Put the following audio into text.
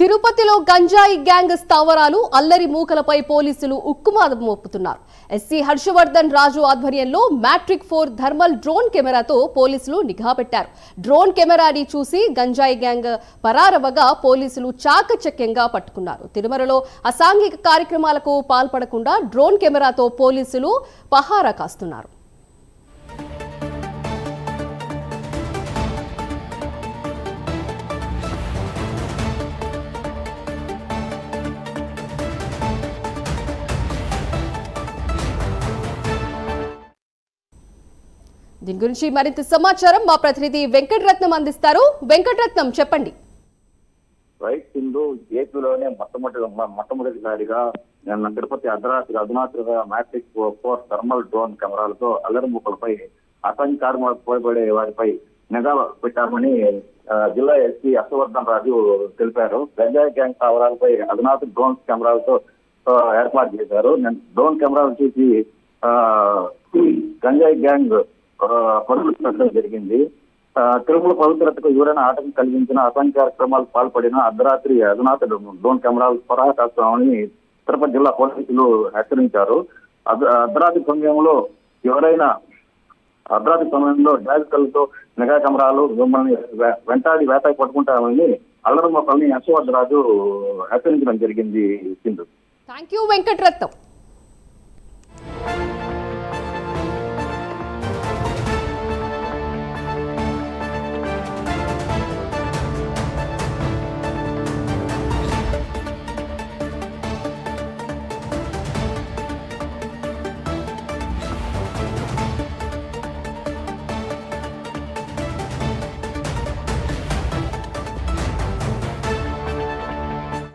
తిరుపతిలో గంజాయి గ్యాంగ్ స్థావరాలు అల్లరి మూకలపై పోలీసులు ఉక్కుమాదం మోపుతున్నారు. ఎస్సీ హర్షవర్ధన్ రాజు ఆధ్వర్యంలో మ్యాట్రిక్ 4 థర్మల్ డ్రోన్ కెమెరాతో పోలీసులు నిఘా పెట్టారు. డ్రోన్ కెమెరాని చూసి గంజాయి గ్యాంగ్ పరారవగా పోలీసులు చాకచక్యంగా పట్టుకున్నారు. తిరుమలలో అసాంఘిక కార్యక్రమాలకు పాల్పడకుండా డ్రోన్ కెమెరాతో పోలీసులు పహారా కాస్తున్నారు. దీని గురించి మరింత సమాచారం మా ప్రతినిధి వెంకటరత్నం అందిస్తారు. వెంకటరత్నం, చెప్పండి. రైట్ సింధు, ఏపీలోనే మొట్టమొదటిసారిగా తిరుపతి అధునాతన మ్యాట్రిక్ 4 థర్మల్ డ్రోన్ కెమెరాలతో అల్లరి మూకలపై అసాంఘిక కార్యక్రమాలకు పాల్పడే వారిపై నిఘా పెట్టామని జిల్లా ఎస్పీ హర్షవర్ధన్ రాజు తెలిపారు. గంజాయి గ్యాంగ్ స్థావరాలపై అధునాతన డ్రోన్ కెమెరాలతో ఏర్పాటు చేశారు. డ్రోన్ కెమెరాలు చూసి గంజాయి గ్యాంగ్ పరుగులు పెట్టడం జరిగింది. తిరుమల పవిత్రతకు ఎవరైనా ఆటంకం కలిగించిన అసాంఘిక కార్యక్రమాలకు పాల్పడిన అర్ధరాత్రి అధునాతన డ్రోన్ కెమెరాలు పరాహా కాస్తామని తిరుపతి జిల్లా పోలీసులు హెచ్చరించారు. అర్ధరాత్రి సమయంలో డాజికల్తో నిఘా కెమెరాలు మిమ్మల్ని వెంటాడి వేటాడి పట్టుకుంటామని అల్లరి మొక్కల్ని హర్షవర్ధన్ రాజు హెచ్చరించడం జరిగింది. Sindhu, thank you Venkataratnam.